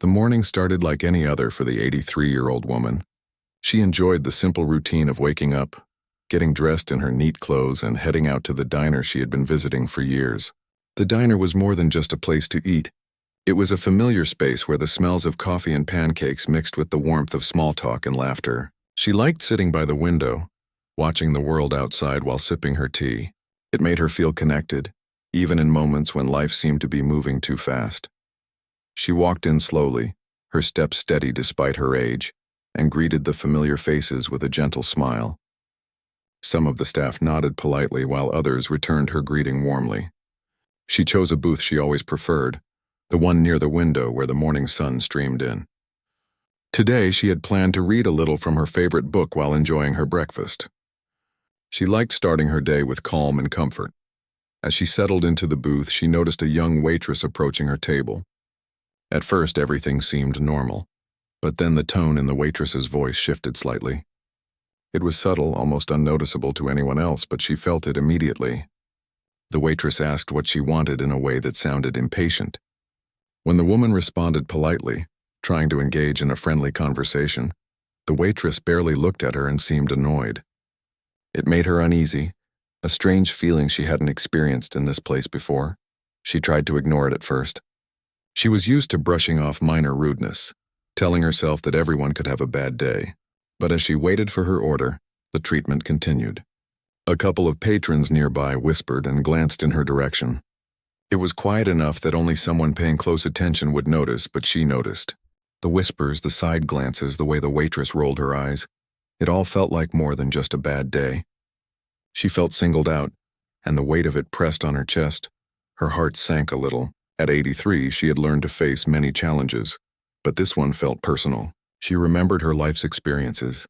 The morning started like any other for the 83-year-old woman. She enjoyed the simple routine of waking up, getting dressed in her neat clothes, and heading out to the diner she had been visiting for years. The diner was more than just a place to eat. It was a familiar space where the smells of coffee and pancakes mixed with the warmth of small talk and laughter. She liked sitting by the window, watching the world outside while sipping her tea. It made her feel connected, even in moments when life seemed to be moving too fast. She walked in slowly, her steps steady despite her age, and greeted the familiar faces with a gentle smile. Some of the staff nodded politely while others returned her greeting warmly. She chose a booth she always preferred, the one near the window where the morning sun streamed in. Today she had planned to read a little from her favorite book while enjoying her breakfast. She liked starting her day with calm and comfort. As she settled into the booth, she noticed a young waitress approaching her table. At first, everything seemed normal, but then the tone in the waitress's voice shifted slightly. It was subtle, almost unnoticeable to anyone else, but she felt it immediately. The waitress asked what she wanted in a way that sounded impatient. When the woman responded politely, trying to engage in a friendly conversation, the waitress barely looked at her and seemed annoyed. It made her uneasy, a strange feeling she hadn't experienced in this place before. She tried to ignore it at first. She was used to brushing off minor rudeness, telling herself that everyone could have a bad day. But as she waited for her order, the treatment continued. A couple of patrons nearby whispered and glanced in her direction. It was quiet enough that only someone paying close attention would notice, but she noticed. The whispers, the side glances, the way the waitress rolled her eyes, it all felt like more than just a bad day. She felt singled out, and the weight of it pressed on her chest. Her heart sank a little. At 83, she had learned to face many challenges, but this one felt personal. She remembered her life's experiences,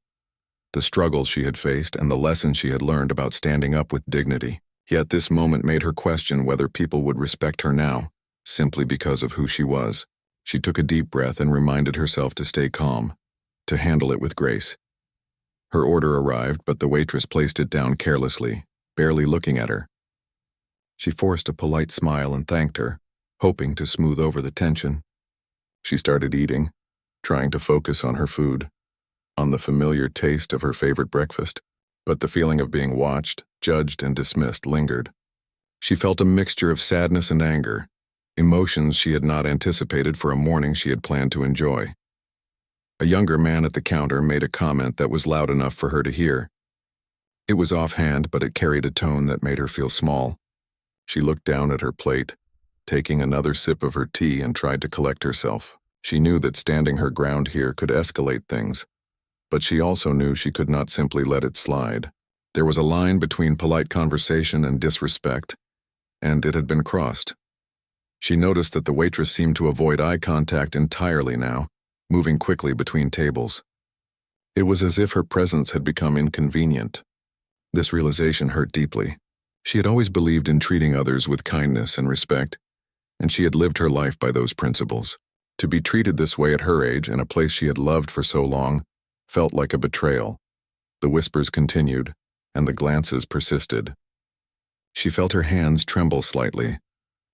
the struggles she had faced, and the lessons she had learned about standing up with dignity. Yet this moment made her question whether people would respect her now, simply because of who she was. She took a deep breath and reminded herself to stay calm, to handle it with grace. Her order arrived, but the waitress placed it down carelessly, barely looking at her. She forced a polite smile and thanked her, hoping to smooth over the tension. She started eating, trying to focus on her food, on the familiar taste of her favorite breakfast, but the feeling of being watched, judged, and dismissed lingered. She felt a mixture of sadness and anger, emotions she had not anticipated for a morning she had planned to enjoy. A younger man at the counter made a comment that was loud enough for her to hear. It was offhand, but it carried a tone that made her feel small. She looked down at her plate, taking another sip of her tea, and tried to collect herself. She knew that standing her ground here could escalate things, but she also knew she could not simply let it slide. There was a line between polite conversation and disrespect, and it had been crossed. She noticed that the waitress seemed to avoid eye contact entirely now, moving quickly between tables. It was as if her presence had become inconvenient. This realization hurt deeply. She had always believed in treating others with kindness and respect, and she had lived her life by those principles. To be treated this way at her age, in a place she had loved for so long, felt like a betrayal. The whispers continued, and the glances persisted. She felt her hands tremble slightly,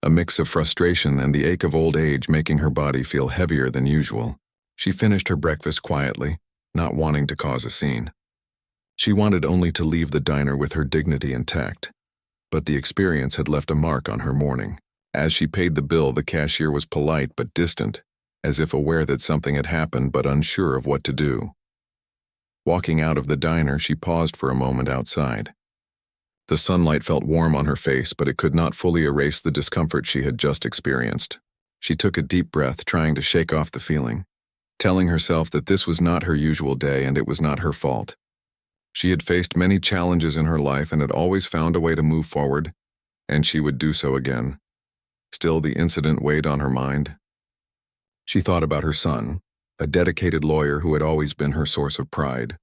a mix of frustration and the ache of old age making her body feel heavier than usual. She finished her breakfast quietly, not wanting to cause a scene. She wanted only to leave the diner with her dignity intact, but the experience had left a mark on her morning. As she paid the bill, the cashier was polite but distant, as if aware that something had happened but unsure of what to do. Walking out of the diner, she paused for a moment outside. The sunlight felt warm on her face, but it could not fully erase the discomfort she had just experienced. She took a deep breath, trying to shake off the feeling, telling herself that this was not her usual day and it was not her fault. She had faced many challenges in her life and had always found a way to move forward, and she would do so again. Still, the incident weighed on her mind. She thought about her son, a dedicated lawyer who had always been her source of pride.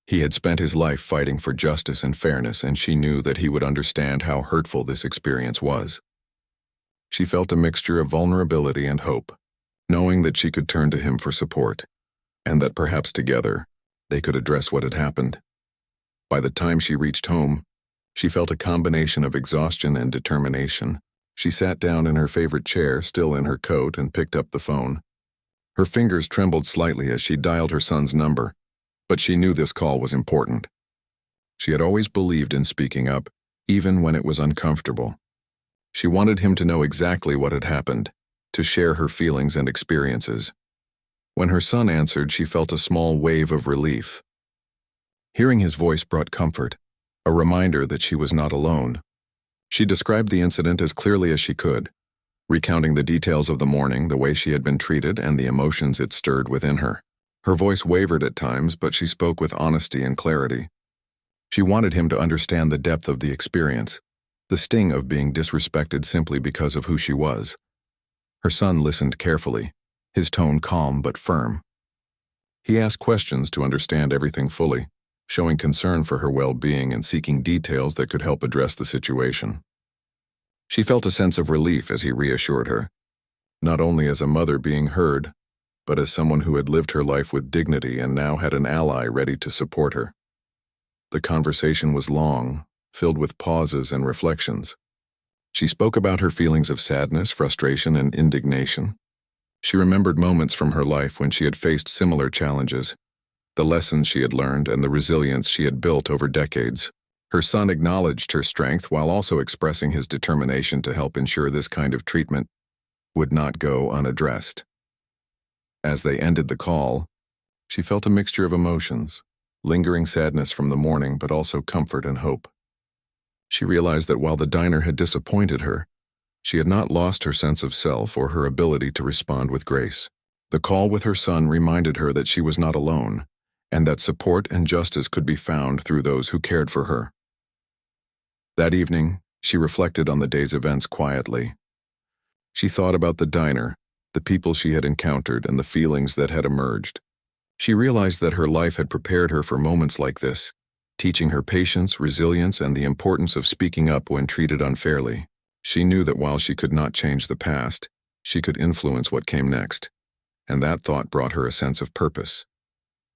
He had spent his life fighting for justice and fairness, and she knew that he would understand how hurtful this experience was. She felt a mixture of vulnerability and hope, knowing that she could turn to him for support, and that perhaps together, they could address what had happened. By the time she reached home, she felt a combination of exhaustion and determination. She sat down in her favorite chair, still in her coat, and picked up the phone. Her fingers trembled slightly as she dialed her son's number, but she knew this call was important. She had always believed in speaking up, even when it was uncomfortable. She wanted him to know exactly what had happened, to share her feelings and experiences. When her son answered, she felt a small wave of relief. Hearing his voice brought comfort, a reminder that she was not alone. She described the incident as clearly as she could, recounting the details of the morning, the way she had been treated, and the emotions it stirred within her. Her voice wavered at times, but she spoke with honesty and clarity. She wanted him to understand the depth of the experience, the sting of being disrespected simply because of who she was. Her son listened carefully, his tone calm but firm. He asked questions to understand everything fully, showing concern for her well-being and seeking details that could help address the situation. She felt a sense of relief as he reassured her, not only as a mother being heard, but as someone who had lived her life with dignity and now had an ally ready to support her. The conversation was long, filled with pauses and reflections. She spoke about her feelings of sadness, frustration, and indignation. She remembered moments from her life when she had faced similar challenges, the lessons she had learned, and the resilience she had built over decades. Her son acknowledged her strength while also expressing his determination to help ensure this kind of treatment would not go unaddressed. As they ended the call, she felt a mixture of emotions, lingering sadness from the morning, but also comfort and hope. She realized that while the diner had disappointed her, she had not lost her sense of self or her ability to respond with grace. The call with her son reminded her that she was not alone, and that support and justice could be found through those who cared for her. That evening, she reflected on the day's events quietly. She thought about the diner, the people she had encountered, and the feelings that had emerged. She realized that her life had prepared her for moments like this, teaching her patience, resilience, and the importance of speaking up when treated unfairly. She knew that while she could not change the past, she could influence what came next, and that thought brought her a sense of purpose.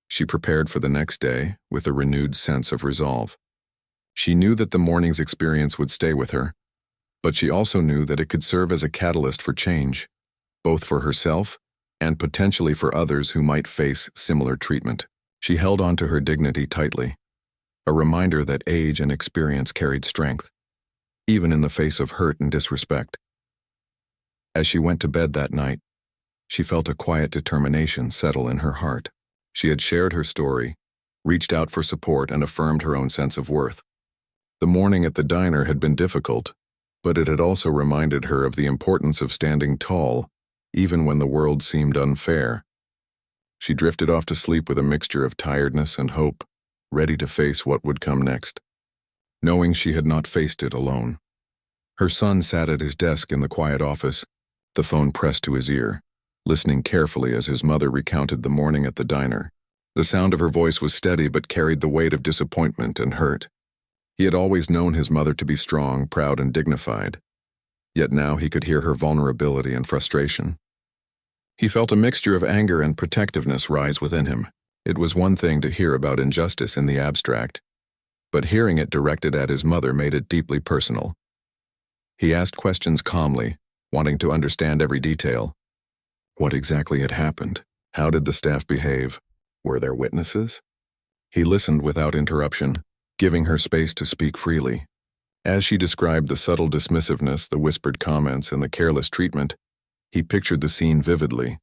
She prepared for the next day with a renewed sense of resolve. She knew that the morning's experience would stay with her, but she also knew that it could serve as a catalyst for change, both for herself and potentially for others who might face similar treatment. She held on to her dignity tightly, a reminder that age and experience carried strength, even in the face of hurt and disrespect. As she went to bed that night, she felt a quiet determination settle in her heart. She had shared her story, reached out for support, and affirmed her own sense of worth. The morning at the diner had been difficult, but it had also reminded her of the importance of standing tall, even when the world seemed unfair. She drifted off to sleep with a mixture of tiredness and hope, ready to face what would come next, knowing she had not faced it alone. Her son sat at his desk in the quiet office, the phone pressed to his ear, listening carefully as his mother recounted the morning at the diner. The sound of her voice was steady but carried the weight of disappointment and hurt. He had always known his mother to be strong, proud, and dignified, yet now he could hear her vulnerability and frustration. He felt a mixture of anger and protectiveness rise within him. It was one thing to hear about injustice in the abstract, but hearing it directed at his mother made it deeply personal. He asked questions calmly, wanting to understand every detail. What exactly had happened? How did the staff behave? Were there witnesses? He listened without interruption, giving her space to speak freely. As she described the subtle dismissiveness, the whispered comments, and the careless treatment, he pictured the scene vividly.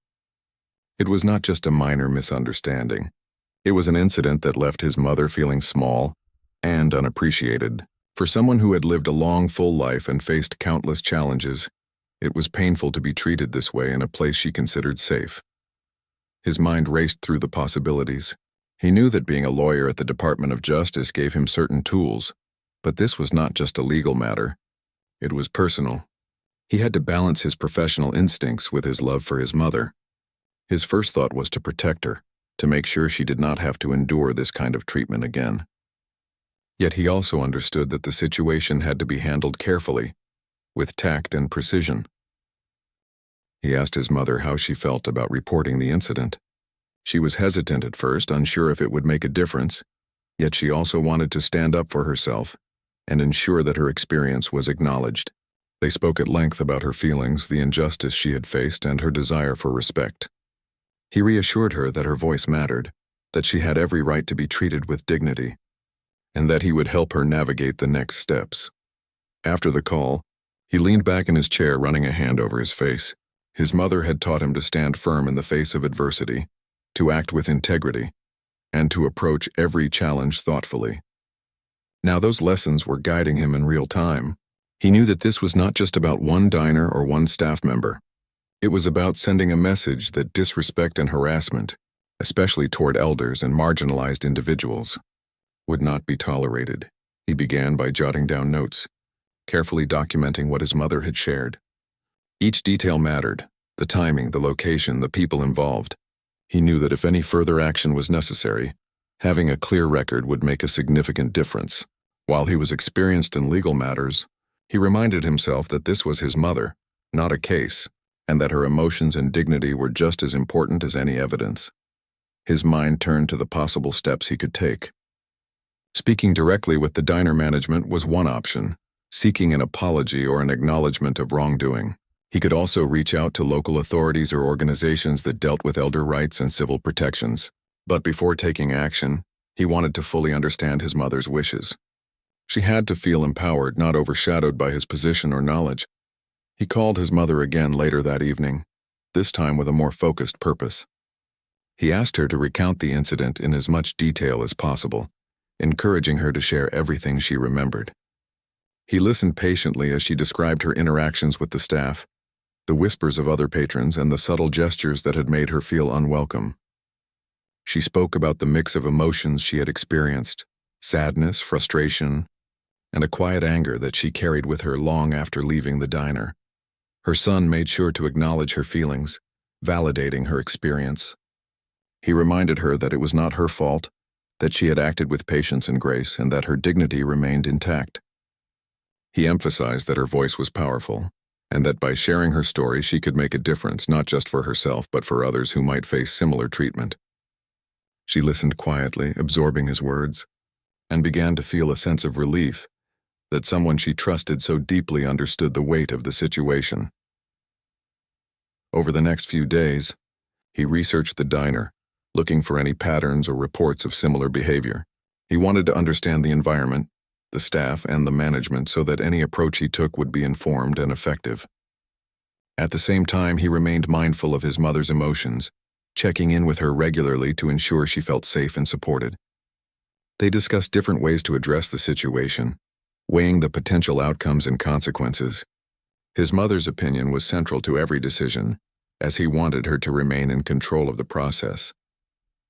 It was not just a minor misunderstanding. It was an incident that left his mother feeling small and unappreciated. For someone who had lived a long, full life and faced countless challenges, it was painful to be treated this way in a place she considered safe. His mind raced through the possibilities. He knew that being a lawyer at the Department of Justice gave him certain tools, but this was not just a legal matter. It was personal. He had to balance his professional instincts with his love for his mother. His first thought was to protect her, to make sure she did not have to endure this kind of treatment again. Yet he also understood that the situation had to be handled carefully, with tact and precision. He asked his mother how she felt about reporting the incident. She was hesitant at first, unsure if it would make a difference, yet she also wanted to stand up for herself and ensure that her experience was acknowledged. They spoke at length about her feelings, the injustice she had faced, and her desire for respect. He reassured her that her voice mattered, that she had every right to be treated with dignity, and that he would help her navigate the next steps. After the call, he leaned back in his chair, running a hand over his face. His mother had taught him to stand firm in the face of adversity, to act with integrity, and to approach every challenge thoughtfully. Now those lessons were guiding him in real time. He knew that this was not just about one diner or one staff member. It was about sending a message that disrespect and harassment, especially toward elders and marginalized individuals, would not be tolerated. He began by jotting down notes, carefully documenting what his mother had shared. Each detail mattered: the timing, the location, the people involved. He knew that if any further action was necessary, having a clear record would make a significant difference. While he was experienced in legal matters, he reminded himself that this was his mother, not a case, and that her emotions and dignity were just as important as any evidence. His mind turned to the possible steps he could take. Speaking directly with the diner management was one option, seeking an apology or an acknowledgement of wrongdoing. He could also reach out to local authorities or organizations that dealt with elder rights and civil protections. But before taking action, he wanted to fully understand his mother's wishes. She had to feel empowered, not overshadowed by his position or knowledge. He called his mother again later that evening, this time with a more focused purpose. He asked her to recount the incident in as much detail as possible, encouraging her to share everything she remembered. He listened patiently as she described her interactions with the staff, the whispers of other patrons, and the subtle gestures that had made her feel unwelcome. She spoke about the mix of emotions she had experienced: sadness, frustration, and a quiet anger that she carried with her long after leaving the diner. Her son made sure to acknowledge her feelings, validating her experience. He reminded her that it was not her fault, that she had acted with patience and grace, and that her dignity remained intact. He emphasized that her voice was powerful, and that by sharing her story she could make a difference, not just for herself but for others who might face similar treatment. She listened quietly, absorbing his words, and began to feel a sense of relief that someone she trusted so deeply understood the weight of the situation. Over the next few days, he researched the diner, looking for any patterns or reports of similar behavior. He wanted to understand the environment, the staff, and the management so that any approach he took would be informed and effective. At the same time, he remained mindful of his mother's emotions, checking in with her regularly to ensure she felt safe and supported. They discussed different ways to address the situation, weighing the potential outcomes and consequences. His mother's opinion was central to every decision, as he wanted her to remain in control of the process.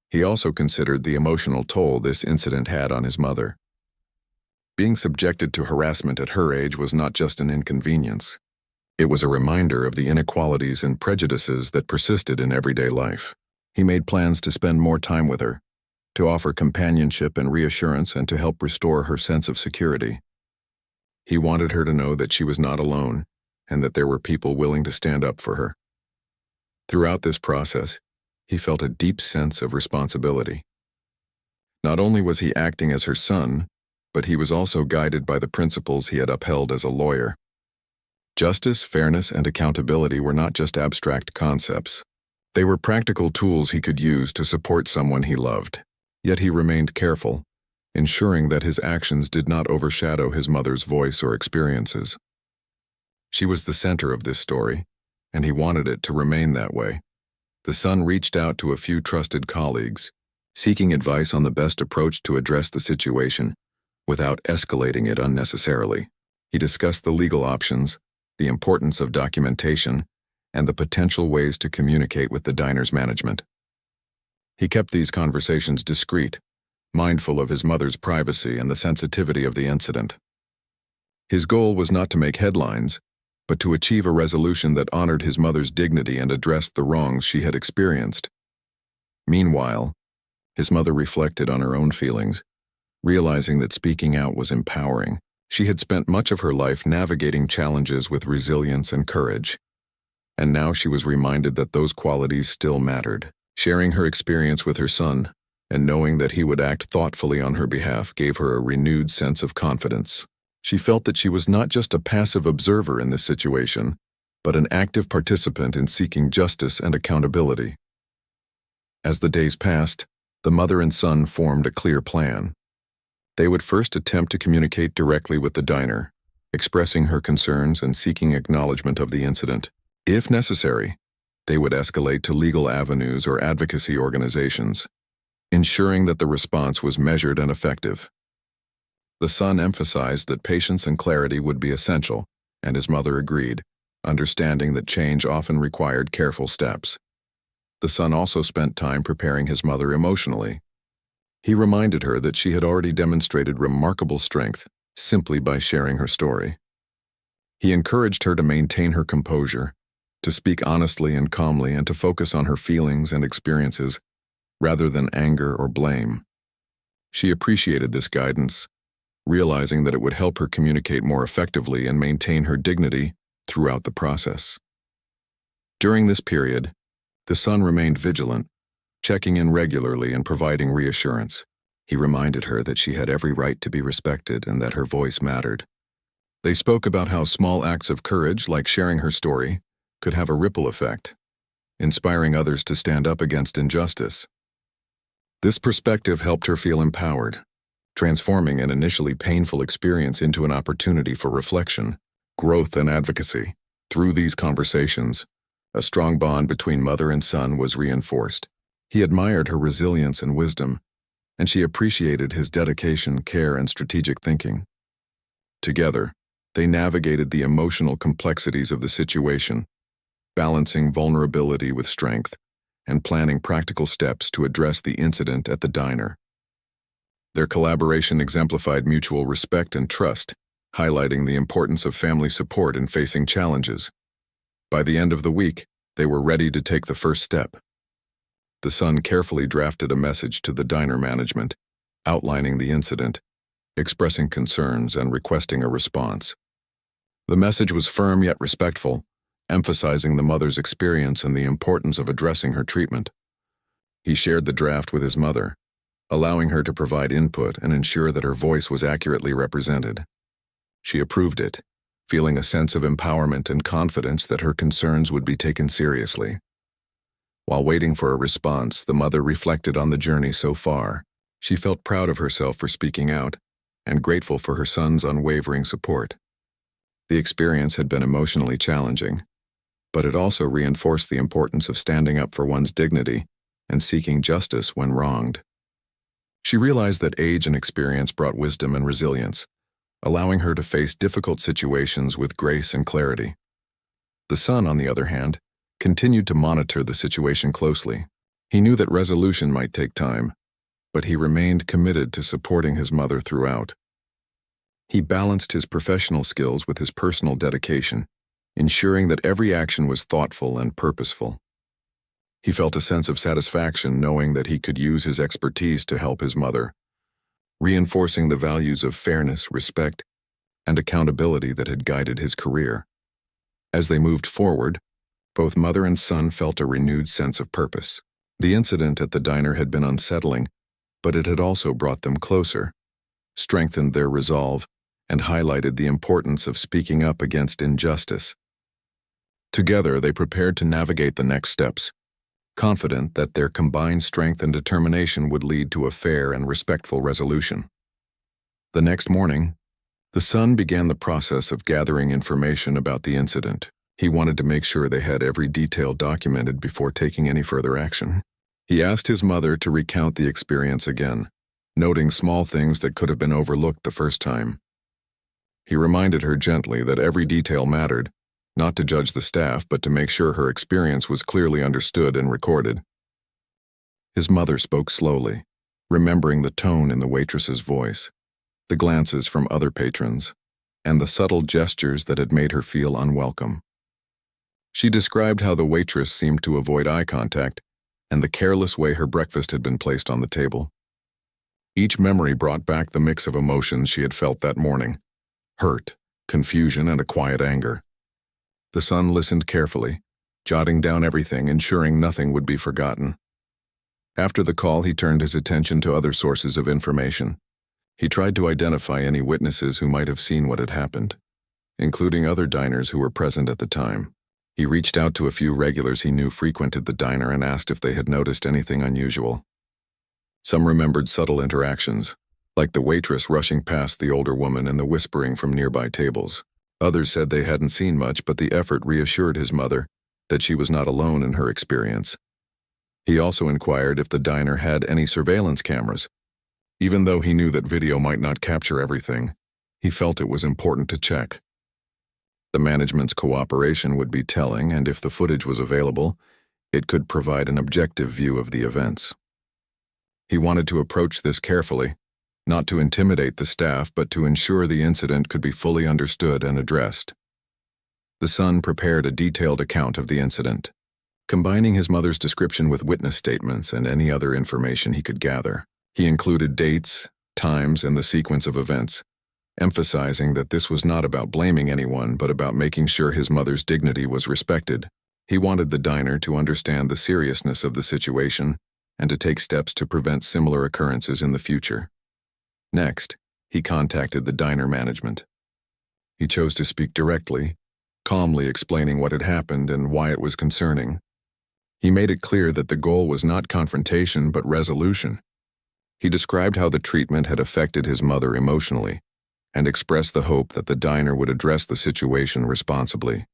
He also considered the emotional toll this incident had on his mother. Being subjected to harassment at her age was not just an inconvenience. It was a reminder of the inequalities and prejudices that persisted in everyday life. He made plans to spend more time with her, to offer companionship and reassurance, and to help restore her sense of security. He wanted her to know that she was not alone, and that there were people willing to stand up for her. Throughout this process, he felt a deep sense of responsibility. Not only was he acting as her son, but he was also guided by the principles he had upheld as a lawyer. Justice, fairness, and accountability were not just abstract concepts. They were practical tools he could use to support someone he loved. Yet he remained careful, ensuring that his actions did not overshadow his mother's voice or experiences. She was the center of this story, and he wanted it to remain that way. The son reached out to a few trusted colleagues, seeking advice on the best approach to address the situation without escalating it unnecessarily. He discussed the legal options, the importance of documentation, and the potential ways to communicate with the diner's management. He kept these conversations discreet, mindful of his mother's privacy and the sensitivity of the incident. His goal was not to make headlines, but to achieve a resolution that honored his mother's dignity and addressed the wrongs she had experienced. Meanwhile, his mother reflected on her own feelings, realizing that speaking out was empowering. She had spent much of her life navigating challenges with resilience and courage, and now she was reminded that those qualities still mattered. Sharing her experience with her son, and knowing that he would act thoughtfully on her behalf, gave her a renewed sense of confidence. She felt that she was not just a passive observer in this situation, but an active participant in seeking justice and accountability. As the days passed, the mother and son formed a clear plan. They would first attempt to communicate directly with the diner, expressing her concerns and seeking acknowledgement of the incident. If necessary, they would escalate to legal avenues or advocacy organizations, ensuring that the response was measured and effective. The son emphasized that patience and clarity would be essential, and his mother agreed, understanding that change often required careful steps. The son also spent time preparing his mother emotionally. He reminded her that she had already demonstrated remarkable strength simply by sharing her story. He encouraged her to maintain her composure, to speak honestly and calmly, and to focus on her feelings and experiences rather than anger or blame. She appreciated this guidance, realizing that it would help her communicate more effectively and maintain her dignity throughout the process. During this period, the son remained vigilant, checking in regularly and providing reassurance. He reminded her that she had every right to be respected and that her voice mattered. They spoke about how small acts of courage, like sharing her story, could have a ripple effect, inspiring others to stand up against injustice. This perspective helped her feel empowered, transforming an initially painful experience into an opportunity for reflection, growth, and advocacy. Through these conversations, a strong bond between mother and son was reinforced. He admired her resilience and wisdom, and she appreciated his dedication, care, and strategic thinking. Together, they navigated the emotional complexities of the situation, balancing vulnerability with strength and planning practical steps to address the incident at the diner. Their collaboration exemplified mutual respect and trust, highlighting the importance of family support in facing challenges. By the end of the week, they were ready to take the first step. The son carefully drafted a message to the diner management, outlining the incident, expressing concerns, and requesting a response. The message was firm yet respectful, emphasizing the mother's experience and the importance of addressing her treatment. He shared the draft with his mother, allowing her to provide input and ensure that her voice was accurately represented. She approved it, feeling a sense of empowerment and confidence that her concerns would be taken seriously. While waiting for a response, the mother reflected on the journey so far. She felt proud of herself for speaking out and grateful for her son's unwavering support. The experience had been emotionally challenging, but it also reinforced the importance of standing up for one's dignity and seeking justice when wronged. She realized that age and experience brought wisdom and resilience, allowing her to face difficult situations with grace and clarity. The son, on the other hand, continued to monitor the situation closely. He knew that resolution might take time, but he remained committed to supporting his mother throughout. He balanced his professional skills with his personal dedication, ensuring that every action was thoughtful and purposeful. He felt a sense of satisfaction knowing that he could use his expertise to help his mother, reinforcing the values of fairness, respect, and accountability that had guided his career. As they moved forward, both mother and son felt a renewed sense of purpose. The incident at the diner had been unsettling, but it had also brought them closer, strengthened their resolve, and highlighted the importance of speaking up against injustice. Together, they prepared to navigate the next steps, confident that their combined strength and determination would lead to a fair and respectful resolution. The next morning, the son began the process of gathering information about the incident. He wanted to make sure they had every detail documented before taking any further action. He asked his mother to recount the experience again, noting small things that could have been overlooked the first time. He reminded her gently that every detail mattered, not to judge the staff, but to make sure her experience was clearly understood and recorded. His mother spoke slowly, remembering the tone in the waitress's voice, the glances from other patrons, and the subtle gestures that had made her feel unwelcome. She described how the waitress seemed to avoid eye contact and the careless way her breakfast had been placed on the table. Each memory brought back the mix of emotions she had felt that morning: hurt, confusion, and a quiet anger. The son listened carefully, jotting down everything, ensuring nothing would be forgotten. After the call, he turned his attention to other sources of information. He tried to identify any witnesses who might have seen what had happened, including other diners who were present at the time. He reached out to a few regulars he knew frequented the diner and asked if they had noticed anything unusual. Some remembered subtle interactions, like the waitress rushing past the older woman and the whispering from nearby tables. Others said they hadn't seen much, but the effort reassured his mother that she was not alone in her experience. He also inquired if the diner had any surveillance cameras. Even though he knew that video might not capture everything, he felt it was important to check. The management's cooperation would be telling, and if the footage was available, it could provide an objective view of the events. He wanted to approach this carefully, not to intimidate the staff, but to ensure the incident could be fully understood and addressed. The son prepared a detailed account of the incident, combining his mother's description with witness statements and any other information he could gather. He included dates, times, and the sequence of events, emphasizing that this was not about blaming anyone but about making sure his mother's dignity was respected. He wanted the diner to understand the seriousness of the situation and to take steps to prevent similar occurrences in the future. Next, he contacted the diner management. He chose to speak directly, calmly explaining what had happened and why it was concerning. He made it clear that the goal was not confrontation but resolution. He described how the treatment had affected his mother emotionally and expressed the hope that the diner would address the situation responsibly.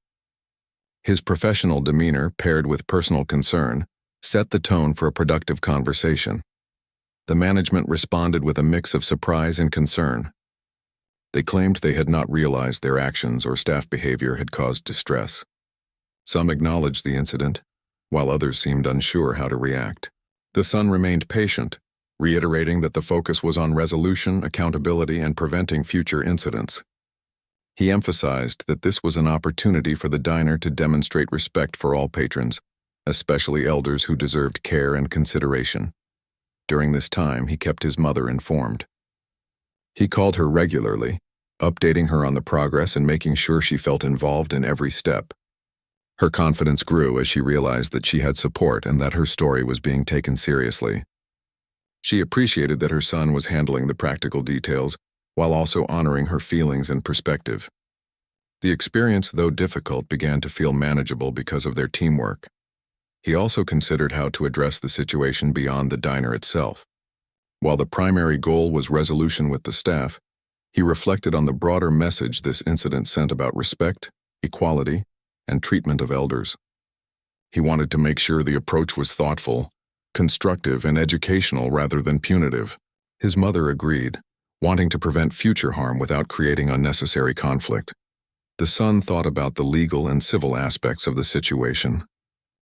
His professional demeanor, paired with personal concern, set the tone for a productive conversation. The management responded with a mix of surprise and concern. They claimed they had not realized their actions or staff behavior had caused distress. Some acknowledged the incident, while others seemed unsure how to react. The son remained patient, reiterating that the focus was on resolution, accountability, and preventing future incidents. He emphasized that this was an opportunity for the diner to demonstrate respect for all patrons, especially elders who deserved care and consideration. During this time, he kept his mother informed. He called her regularly, updating her on the progress and making sure she felt involved in every step. Her confidence grew as she realized that she had support and that her story was being taken seriously. She appreciated that her son was handling the practical details while also honoring her feelings and perspective. The experience, though difficult, began to feel manageable because of their teamwork. He also considered how to address the situation beyond the diner itself. While the primary goal was resolution with the staff, he reflected on the broader message this incident sent about respect, equality, and treatment of elders. He wanted to make sure the approach was thoughtful, constructive, and educational rather than punitive. His mother agreed, wanting to prevent future harm without creating unnecessary conflict. The son thought about the legal and civil aspects of the situation.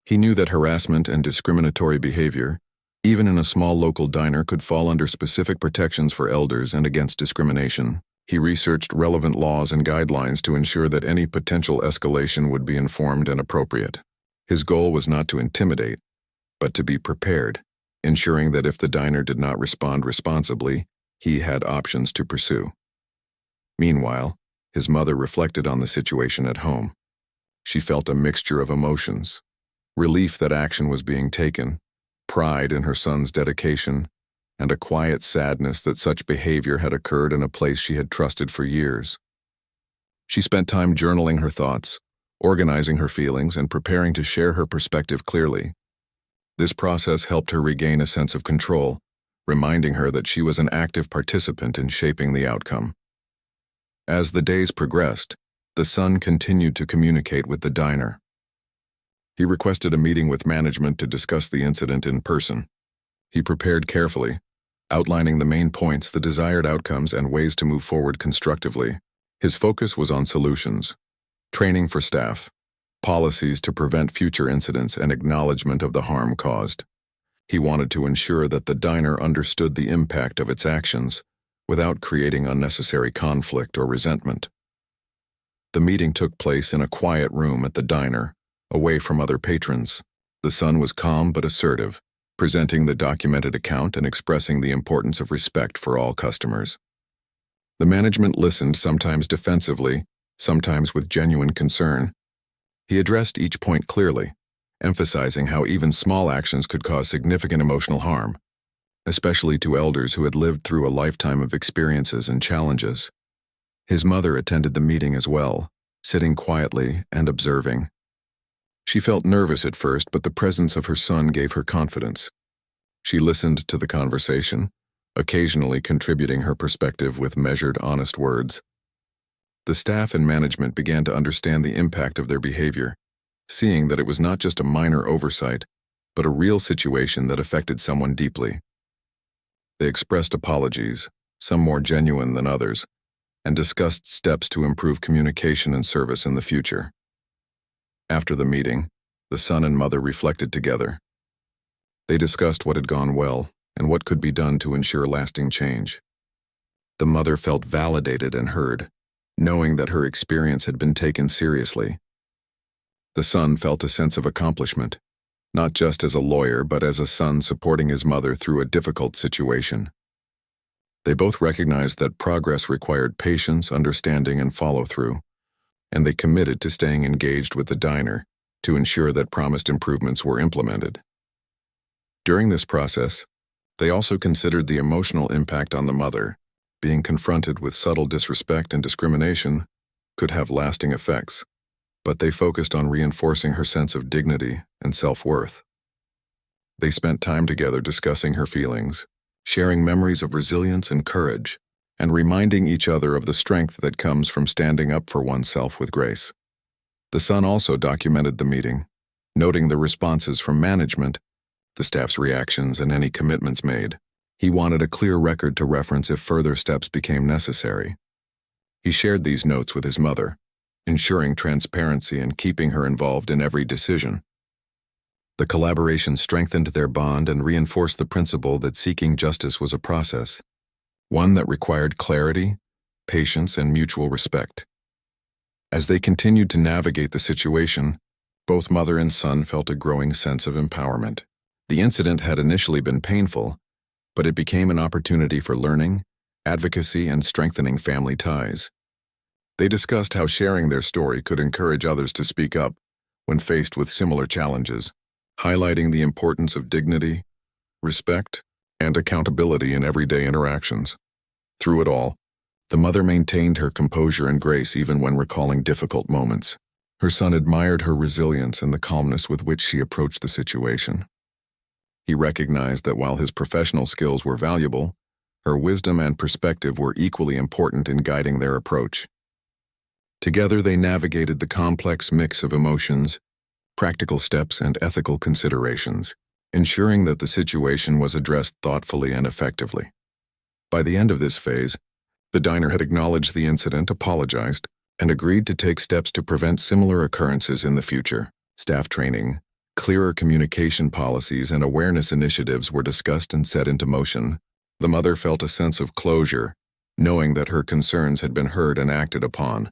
He knew that harassment and discriminatory behavior, even in a small local diner, could fall under specific protections for elders and against discrimination. He researched relevant laws and guidelines to ensure that any potential escalation would be informed and appropriate. His goal was not to intimidate, but to be prepared, ensuring that if the diner did not respond responsibly, he had options to pursue. Meanwhile, his mother reflected on the situation at home. She felt a mixture of emotions: relief that action was being taken, pride in her son's dedication, and a quiet sadness that such behavior had occurred in a place she had trusted for years. She spent time journaling her thoughts, organizing her feelings, and preparing to share her perspective clearly. This process helped her regain a sense of control, reminding her that she was an active participant in shaping the outcome. As the days progressed, the son continued to communicate with the diner. He requested a meeting with management to discuss the incident in person. He prepared carefully, outlining the main points, the desired outcomes, and ways to move forward constructively. His focus was on solutions: training for staff, policies to prevent future incidents, and acknowledgement of the harm caused. He wanted to ensure that the diner understood the impact of its actions without creating unnecessary conflict or resentment. The meeting took place in a quiet room at the diner, away from other patrons. The son was calm but assertive, presenting the documented account and expressing the importance of respect for all customers. The management listened, sometimes defensively, sometimes with genuine concern. He addressed each point clearly, emphasizing how even small actions could cause significant emotional harm, especially to elders who had lived through a lifetime of experiences and challenges. His mother attended the meeting as well, sitting quietly and observing. She felt nervous at first, but the presence of her son gave her confidence. She listened to the conversation, occasionally contributing her perspective with measured, honest words. The staff and management began to understand the impact of their behavior, seeing that it was not just a minor oversight, but a real situation that affected someone deeply. They expressed apologies, some more genuine than others, and discussed steps to improve communication and service in the future. After the meeting, the son and mother reflected together. They discussed what had gone well and what could be done to ensure lasting change. The mother felt validated and heard, knowing that her experience had been taken seriously. The son felt a sense of accomplishment, not just as a lawyer but as a son supporting his mother through a difficult situation. They both recognized that progress required patience, understanding, and follow-through, and they committed to staying engaged with the diner to ensure that promised improvements were implemented. During this process, they also considered the emotional impact on the mother. Being confronted with subtle disrespect and discrimination could have lasting effects, but they focused on reinforcing her sense of dignity and self-worth. They spent time together discussing her feelings, sharing memories of resilience and courage, and reminding each other of the strength that comes from standing up for oneself with grace. The son also documented the meeting, noting the responses from management, the staff's reactions, and any commitments made. He wanted a clear record to reference if further steps became necessary. He shared these notes with his mother, ensuring transparency and keeping her involved in every decision. The collaboration strengthened their bond and reinforced the principle that seeking justice was a process, one that required clarity, patience, and mutual respect. As they continued to navigate the situation, both mother and son felt a growing sense of empowerment. The incident had initially been painful, but it became an opportunity for learning, advocacy, and strengthening family ties. They discussed how sharing their story could encourage others to speak up when faced with similar challenges, highlighting the importance of dignity, respect, and accountability in everyday interactions. Through it all, the mother maintained her composure and grace even when recalling difficult moments. Her son admired her resilience and the calmness with which she approached the situation. He recognized that while his professional skills were valuable, her wisdom and perspective were equally important in guiding their approach. Together they navigated the complex mix of emotions, practical steps, and ethical considerations, ensuring that the situation was addressed thoughtfully and effectively. By the end of this phase, the diner had acknowledged the incident, apologized, and agreed to take steps to prevent similar occurrences in the future. Staff training, clearer communication policies, and awareness initiatives were discussed and set into motion. The mother felt a sense of closure, knowing that her concerns had been heard and acted upon.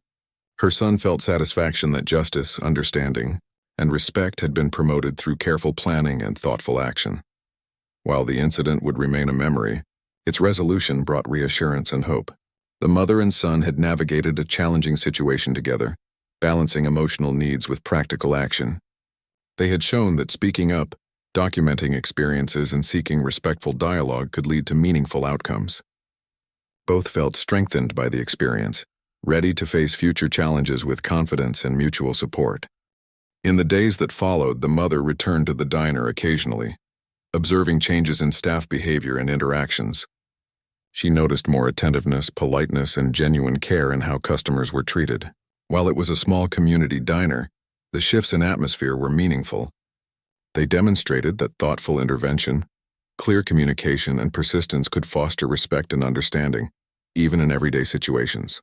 Her son felt satisfaction that justice, understanding, and respect had been promoted through careful planning and thoughtful action. While the incident would remain a memory, its resolution brought reassurance and hope. The mother and son had navigated a challenging situation together, balancing emotional needs with practical action. They had shown that speaking up, documenting experiences, and seeking respectful dialogue could lead to meaningful outcomes. Both felt strengthened by the experience, ready to face future challenges with confidence and mutual support. In the days that followed, the mother returned to the diner occasionally, observing changes in staff behavior and interactions. She noticed more attentiveness, politeness, and genuine care in how customers were treated. While it was a small community diner, the shifts in atmosphere were meaningful. They demonstrated that thoughtful intervention, clear communication, and persistence could foster respect and understanding, even in everyday situations.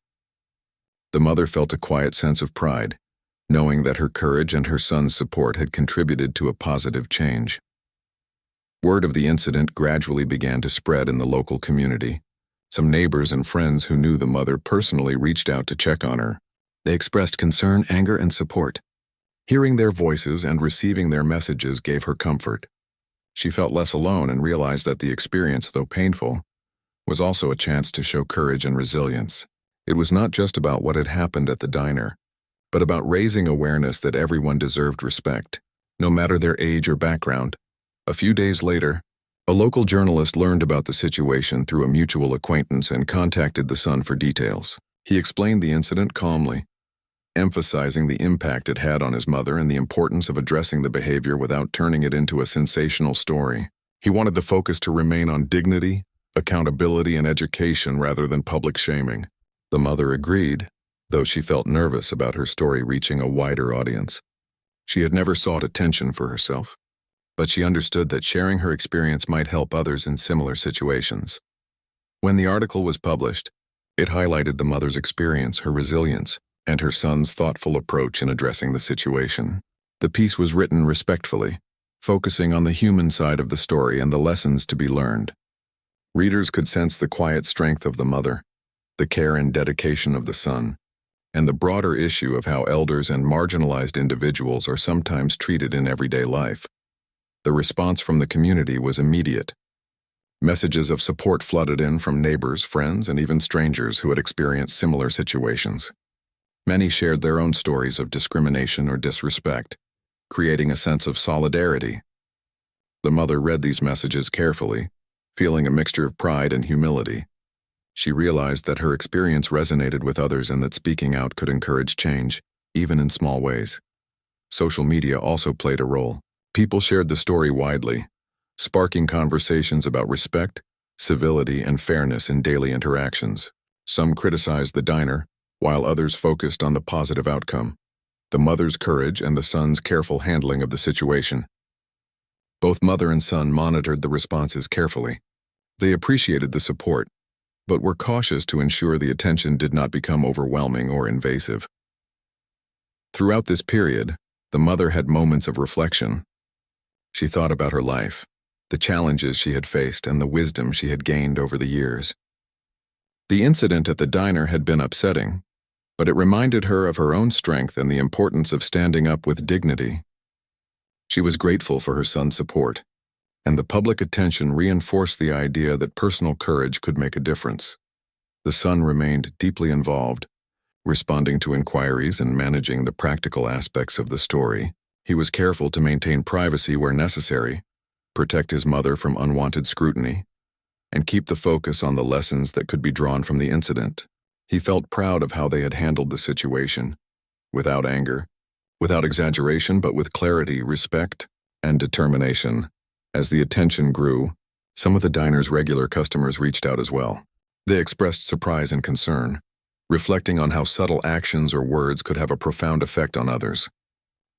The mother felt a quiet sense of pride, knowing that her courage and her son's support had contributed to a positive change. Word of the incident gradually began to spread in the local community. Some neighbors and friends who knew the mother personally reached out to check on her. They expressed concern, anger, and support. Hearing their voices and receiving their messages gave her comfort. She felt less alone and realized that the experience, though painful, was also a chance to show courage and resilience. It was not just about what had happened at the diner, but about raising awareness that everyone deserved respect, no matter their age or background. A few days later, a local journalist learned about the situation through a mutual acquaintance and contacted the son for details. He explained the incident calmly, emphasizing the impact it had on his mother and the importance of addressing the behavior without turning it into a sensational story. He wanted the focus to remain on dignity, accountability, and education rather than public shaming. The mother agreed, though she felt nervous about her story reaching a wider audience. She had never sought attention for herself, but she understood that sharing her experience might help others in similar situations. When the article was published, it highlighted the mother's experience, her resilience, and her son's thoughtful approach in addressing the situation. The piece was written respectfully, focusing on the human side of the story and the lessons to be learned. Readers could sense the quiet strength of the mother, the care and dedication of the son, and the broader issue of how elders and marginalized individuals are sometimes treated in everyday life. The response from the community was immediate. Messages of support flooded in from neighbors, friends, and even strangers who had experienced similar situations. Many shared their own stories of discrimination or disrespect, creating a sense of solidarity. The mother read these messages carefully, feeling a mixture of pride and humility. She realized that her experience resonated with others and that speaking out could encourage change, even in small ways. Social media also played a role. People shared the story widely, sparking conversations about respect, civility, and fairness in daily interactions. Some criticized the diner, while others focused on the positive outcome, the mother's courage and the son's careful handling of the situation. Both mother and son monitored the responses carefully. They appreciated the support, but were cautious to ensure the attention did not become overwhelming or invasive. Throughout this period, the mother had moments of reflection. She thought about her life, the challenges she had faced, and the wisdom she had gained over the years. The incident at the diner had been upsetting, but it reminded her of her own strength and the importance of standing up with dignity. She was grateful for her son's support, and the public attention reinforced the idea that personal courage could make a difference. The son remained deeply involved, responding to inquiries and managing the practical aspects of the story. He was careful to maintain privacy where necessary, protect his mother from unwanted scrutiny, and keep the focus on the lessons that could be drawn from the incident. He felt proud of how they had handled the situation, without anger, without exaggeration, but with clarity, respect, and determination. As the attention grew, some of the diner's regular customers reached out as well. They expressed surprise and concern, reflecting on how subtle actions or words could have a profound effect on others.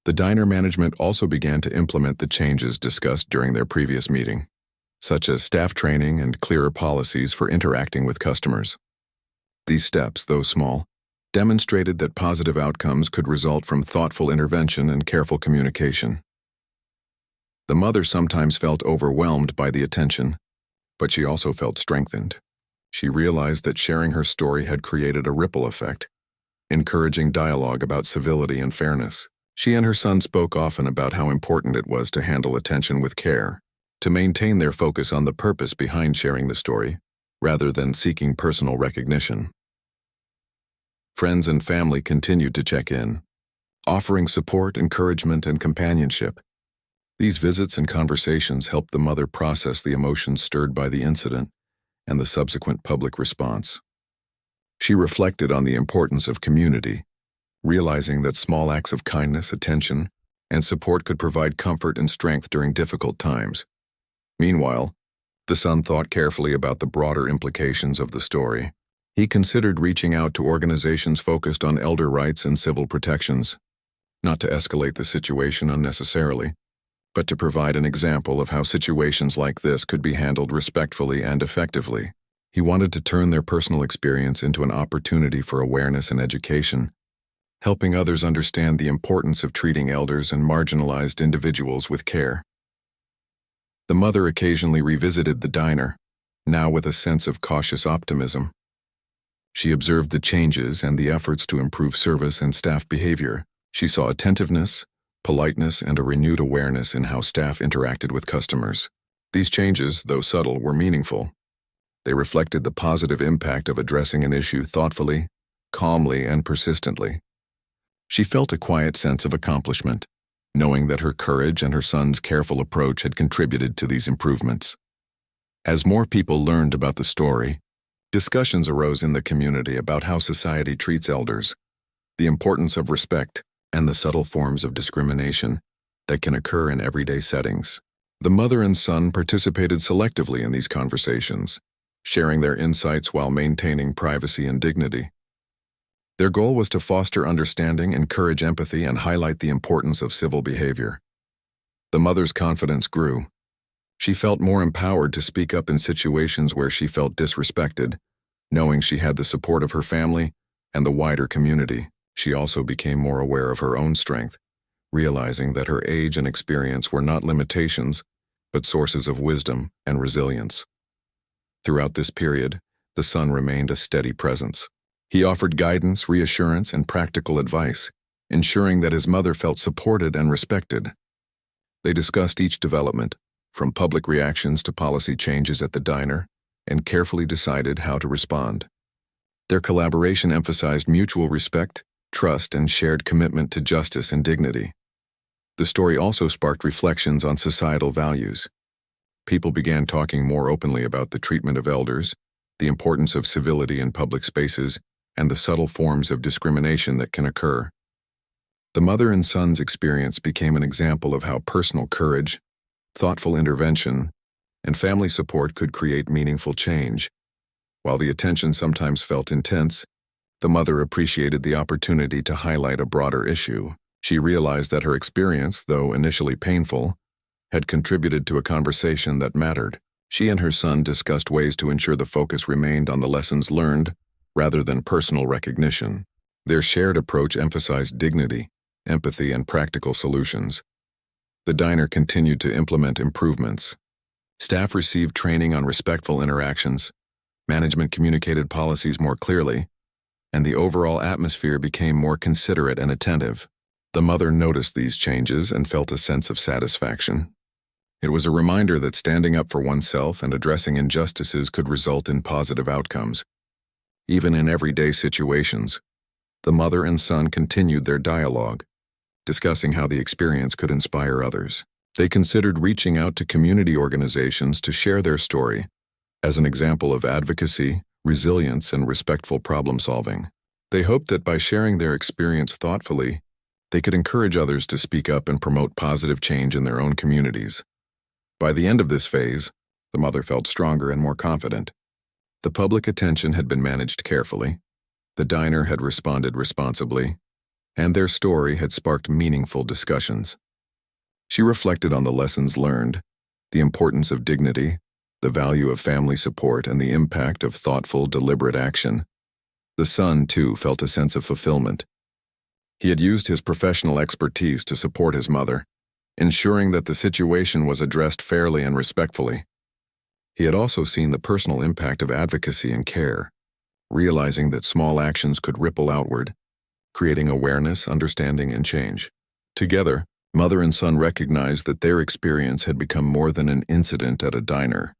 The diner management also began to implement the changes discussed during their previous meeting, such as staff training and clearer policies for interacting with customers. These steps, though small, demonstrated that positive outcomes could result from thoughtful intervention and careful communication. The mother sometimes felt overwhelmed by the attention, but she also felt strengthened. She realized that sharing her story had created a ripple effect, encouraging dialogue about civility and fairness. She and her son spoke often about how important it was to handle attention with care, to maintain their focus on the purpose behind sharing the story, rather than seeking personal recognition. Friends and family continued to check in, offering support, encouragement, and companionship. These visits and conversations helped the mother process the emotions stirred by the incident and the subsequent public response. She reflected on the importance of community, realizing that small acts of kindness, attention, and support could provide comfort and strength during difficult times. Meanwhile, the son thought carefully about the broader implications of the story. He considered reaching out to organizations focused on elder rights and civil protections, not to escalate the situation unnecessarily, but to provide an example of how situations like this could be handled respectfully and effectively. He wanted to turn their personal experience into an opportunity for awareness and education, helping others understand the importance of treating elders and marginalized individuals with care. The mother occasionally revisited the diner, now with a sense of cautious optimism. She observed the changes and the efforts to improve service and staff behavior. She saw attentiveness, politeness, and a renewed awareness in how staff interacted with customers. These changes, though subtle, were meaningful. They reflected the positive impact of addressing an issue thoughtfully, calmly, and persistently. She felt a quiet sense of accomplishment, knowing that her courage and her son's careful approach had contributed to these improvements. As more people learned about the story, discussions arose in the community about how society treats elders. the importance of respect, and the subtle forms of discrimination that can occur in everyday settings. The mother and son participated selectively in these conversations, sharing their insights while maintaining privacy and dignity. Their goal was to foster understanding, encourage empathy, and highlight the importance of civil behavior. The mother's confidence grew. She felt more empowered to speak up in situations where she felt disrespected, knowing she had the support of her family and the wider community. She also became more aware of her own strength, realizing that her age and experience were not limitations, but sources of wisdom and resilience. Throughout this period, the son remained a steady presence. He offered guidance, reassurance, and practical advice, ensuring that his mother felt supported and respected. They discussed each development, from public reactions to policy changes at the diner, and carefully decided how to respond. Their collaboration emphasized mutual respect, trust, and shared commitment to justice and dignity. The story also sparked reflections on societal values. People began talking more openly about the treatment of elders, the importance of civility in public spaces, and the subtle forms of discrimination that can occur. The mother and son's experience became an example of how personal courage, thoughtful intervention, and family support could create meaningful change. While the attention sometimes felt intense, the mother appreciated the opportunity to highlight a broader issue. She realized that her experience, though initially painful, had contributed to a conversation that mattered. She and her son discussed ways to ensure the focus remained on the lessons learned rather than personal recognition. Their shared approach emphasized dignity, empathy, and practical solutions. The diner continued to implement improvements. Staff received training on respectful interactions, management communicated policies more clearly, and the overall atmosphere became more considerate and attentive. The mother noticed these changes and felt a sense of satisfaction. It was a reminder that standing up for oneself and addressing injustices could result in positive outcomes. Even in everyday situations, the mother and son continued their dialogue, discussing how the experience could inspire others. They considered reaching out to community organizations to share their story as an example of advocacy, resilience, and respectful problem-solving. They hoped that by sharing their experience thoughtfully, they could encourage others to speak up and promote positive change in their own communities. By the end of this phase, the mother felt stronger and more confident. The public attention had been managed carefully, the diner had responded responsibly, and their story had sparked meaningful discussions. She reflected on the lessons learned, the importance of dignity, the value of family support, and the impact of thoughtful, deliberate action. The son, too, felt a sense of fulfillment. He had used his professional expertise to support his mother, ensuring that the situation was addressed fairly and respectfully. He had also seen the personal impact of advocacy and care, realizing that small actions could ripple outward, creating awareness, understanding, and change. Together, mother and son recognized that their experience had become more than an incident at a diner.